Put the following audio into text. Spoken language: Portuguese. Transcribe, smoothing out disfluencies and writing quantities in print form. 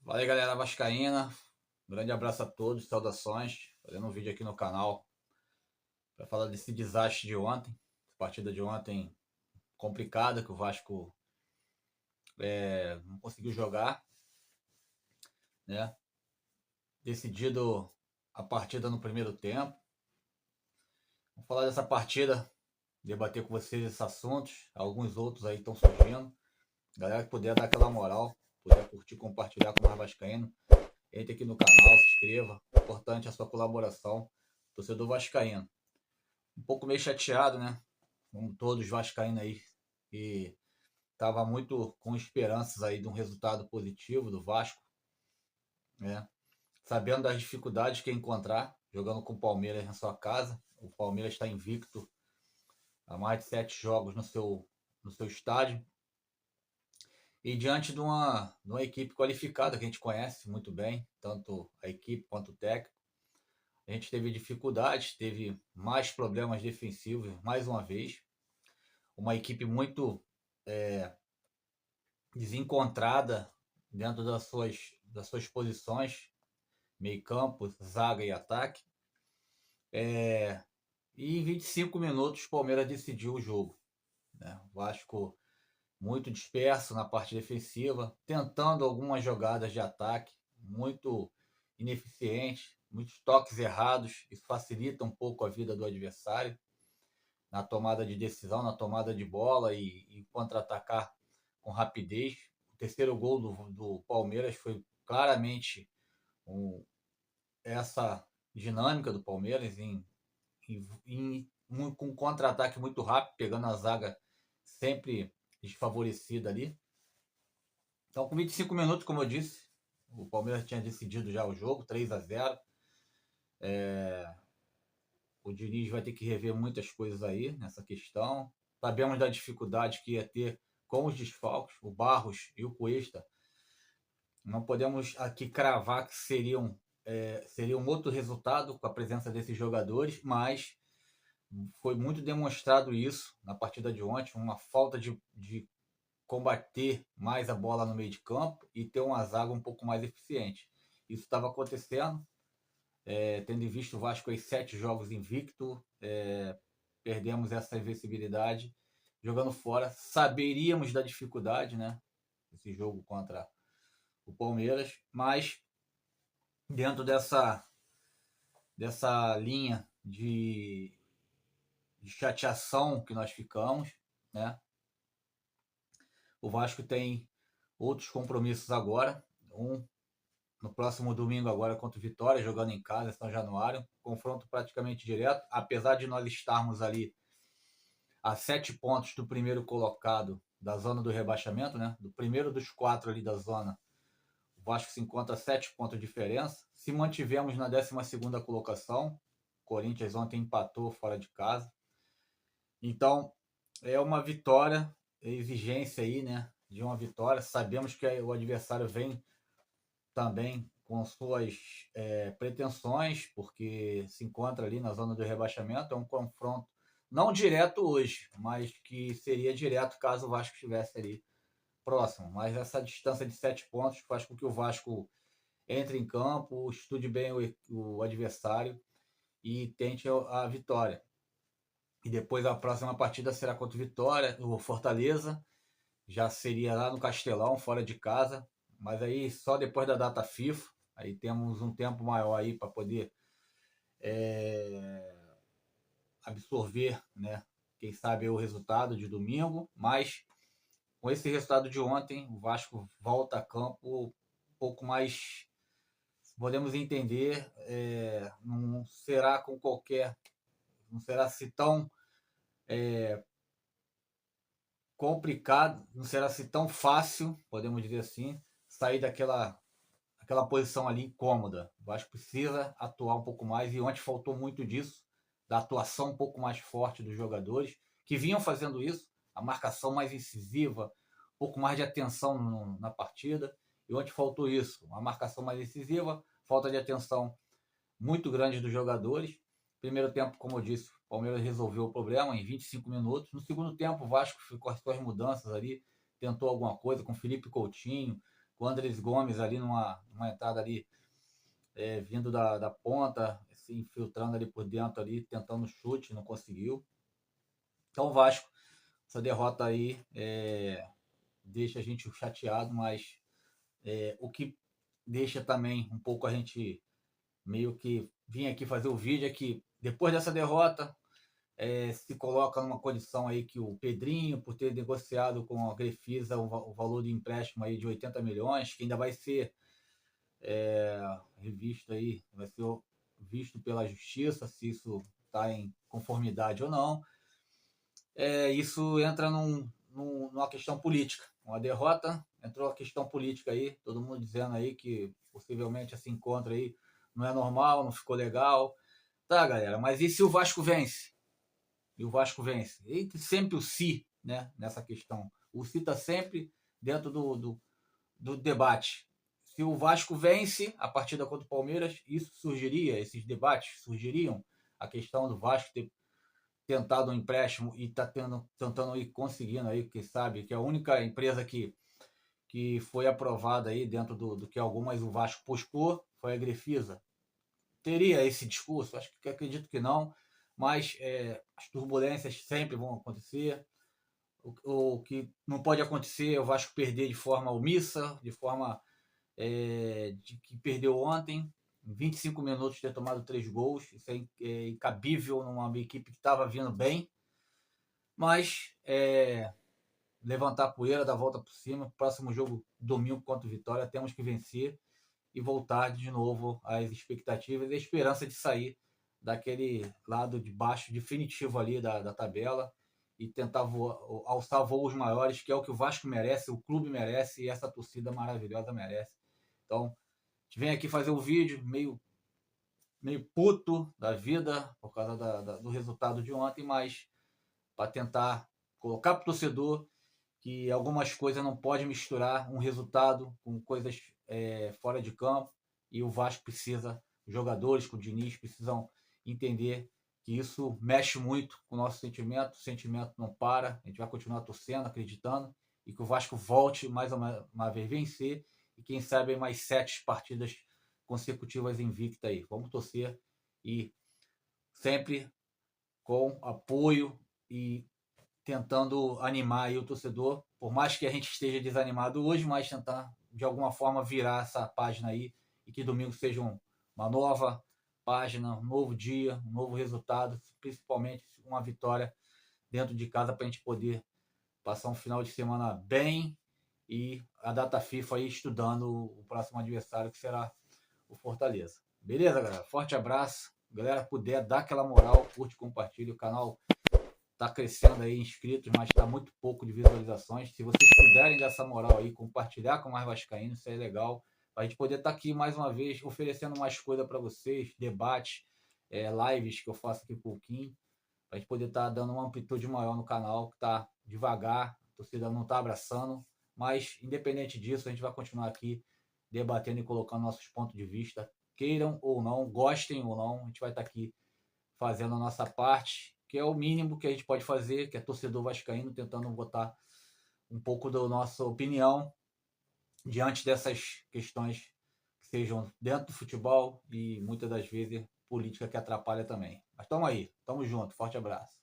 Fala aí, galera vascaína. Grande abraço a todos, saudações. Fazendo um vídeo aqui no canal para falar desse desastre de ontem. Partida de ontem complicada, que o Vasco não conseguiu jogar, né? Decidido a partida no primeiro tempo. Vamos falar dessa partida, debater com vocês esses assuntos. Alguns outros aí estão surgindo. Galera que puder dar aquela moral, puder curtir, compartilhar com o vascaíno, entre aqui no canal, se inscreva. Importante a sua colaboração. Torcedor vascaíno. Um pouco meio chateado, né? Como todos vascaínos aí, e estava muito com esperanças aí de um resultado positivo do Vasco, né? Sabendo das dificuldades que ia encontrar jogando com o Palmeiras na sua casa. O Palmeiras está invicto há mais de 7 jogos no seu estádio. E diante de uma equipe qualificada que a gente conhece muito bem, tanto a equipe quanto o técnico, a gente teve dificuldades, teve mais problemas defensivos mais uma vez. Uma equipe muito desencontrada dentro das suas posições, meio campo, zaga e ataque. E em 25 minutos o Palmeiras decidiu o jogo, né? O Vasco muito disperso na parte defensiva, tentando algumas jogadas de ataque, muito ineficiente, muitos toques errados. Isso facilita um pouco a vida do adversário na tomada de decisão, na tomada de bola e contra-atacar com rapidez. O terceiro gol do Palmeiras foi claramente essa dinâmica do Palmeiras com um contra-ataque muito rápido, pegando a zaga sempre desfavorecida ali. Então, com 25 minutos, como eu disse, o Palmeiras tinha decidido já o jogo, 3-0. O Diniz vai ter que rever muitas coisas aí nessa questão. Sabemos da dificuldade que ia ter com os desfalques, o Barros e o Cuesta. Não podemos aqui cravar que seria um outro resultado com a presença desses jogadores, mas foi muito demonstrado isso na partida de ontem, uma falta de combater mais a bola no meio de campo e ter uma zaga um pouco mais eficiente. Isso estava acontecendo, tendo visto o Vasco aí 7 jogos invicto, perdemos essa invencibilidade jogando fora. Saberíamos da dificuldade, né? Esse jogo contra o Palmeiras, mas dentro dessa linha de chateação que nós ficamos, né? O Vasco tem outros compromissos agora, no próximo domingo agora contra o Vitória, jogando em casa, São Januário, confronto praticamente direto, apesar de nós estarmos ali a 7 pontos do primeiro colocado da zona do rebaixamento, né? Do primeiro dos 4 ali da zona, o Vasco se encontra a 7 pontos de diferença. Se mantivemos na 12ª colocação, o Corinthians ontem empatou fora de casa. Então, é uma vitória, exigência aí, né? De uma vitória. Sabemos que o adversário vem também com suas pretensões, porque se encontra ali na zona do rebaixamento. É um confronto não direto hoje, mas que seria direto caso o Vasco estivesse ali próximo. Mas essa distância de 7 pontos faz com que o Vasco entre em campo, estude bem o adversário e tente a vitória. E depois a próxima partida será contra o Vitória, o Fortaleza. Já seria lá no Castelão, fora de casa. Mas aí só depois da data FIFA. Aí temos um tempo maior aí para poder absorver, né? Quem sabe o resultado de domingo. Mas com esse resultado de ontem, o Vasco volta a campo um pouco mais, podemos entender, não será com qualquer, não será assim tão complicado, não será assim tão fácil, podemos dizer assim, sair daquela posição ali incômoda. O Vasco precisa atuar um pouco mais e ontem faltou muito disso, da atuação um pouco mais forte dos jogadores, que vinham fazendo isso, a marcação mais incisiva, um pouco mais de atenção na partida, e ontem faltou isso, uma marcação mais incisiva, falta de atenção muito grande dos jogadores. Primeiro tempo, como eu disse, o Palmeiras resolveu o problema em 25 minutos. No segundo tempo, o Vasco ficou com as suas mudanças ali, tentou alguma coisa com Felipe Coutinho, com o Andrés Gomes ali numa entrada ali, vindo da ponta, se infiltrando ali por dentro ali, tentando chute, não conseguiu. Então o Vasco, essa derrota aí deixa a gente chateado, mas o que deixa também um pouco a gente meio que vir aqui fazer o vídeo é que depois dessa derrota se coloca numa condição aí que o Pedrinho, por ter negociado com a Crefisa o valor de empréstimo aí de 80 milhões, que ainda vai ser revisto aí, vai ser visto pela justiça se isso está em conformidade ou não. Isso entra numa questão política. Uma derrota, entrou a questão política aí, todo mundo dizendo aí que possivelmente esse encontro aí não é normal, não ficou legal. Tá, galera, mas e se o Vasco vence? E o Vasco vence? E sempre o se, né, nessa questão. O se está sempre dentro do debate. Se o Vasco vence a partida contra o Palmeiras, isso surgiria, esses debates surgiriam. A questão do Vasco ter tentado um empréstimo e está tentando ir conseguindo aí, que sabe, que é a única empresa que foi aprovada aí dentro do que algumas o Vasco postou, foi a Grefisa. Teria esse discurso? Acredito que não, mas as turbulências sempre vão acontecer. O que não pode acontecer é o Vasco perder de forma omissa, de forma de que perdeu ontem, em 25 minutos ter tomado 3 gols, isso é incabível numa equipe que estava vindo bem, mas levantar a poeira, dar a volta por cima, próximo jogo domingo contra o Vitória, temos que vencer e voltar de novo às expectativas e a esperança de sair daquele lado de baixo definitivo ali da tabela e tentar alçar voos maiores, que é o que o Vasco merece, o clube merece e essa torcida maravilhosa merece. Então, a gente vem aqui fazer o vídeo meio puto da vida por causa do resultado de ontem, mas para tentar colocar para o torcedor que algumas coisas não pode misturar um resultado com coisas fora de campo e o Vasco precisa, os jogadores com o Diniz precisam entender que isso mexe muito com o nosso sentimento, o sentimento não para, a gente vai continuar torcendo, acreditando e que o Vasco volte mais uma vez vencer e quem sabe mais 7 partidas consecutivas invicta aí. Vamos torcer e sempre com apoio e tentando animar aí o torcedor, por mais que a gente esteja desanimado hoje, mas tentar de alguma forma virar essa página aí e que domingo seja uma nova página, um novo dia, um novo resultado, principalmente uma vitória dentro de casa para a gente poder passar um final de semana bem e a data FIFA aí estudando o próximo adversário que será o Fortaleza. Beleza, galera? Forte abraço. Galera, puder, dá aquela moral, curte, compartilha o canal. Está crescendo aí inscritos, mas está muito pouco de visualizações. Se vocês puderem dar essa moral aí, compartilhar com mais vascaínos, isso é legal. Para a gente poder estar aqui mais uma vez, oferecendo mais coisa para vocês, debates, lives que eu faço aqui com o Kim, para a gente poder estar dando uma amplitude maior no canal, que está devagar, a torcida não está abraçando, mas independente disso, a gente vai continuar aqui debatendo e colocando nossos pontos de vista, queiram ou não, gostem ou não, a gente vai estar aqui fazendo a nossa parte, que é o mínimo que a gente pode fazer, que é torcedor vascaíno, tentando botar um pouco da nossa opinião diante dessas questões que sejam dentro do futebol e muitas das vezes política que atrapalha também. Mas estamos aí, estamos juntos, forte abraço.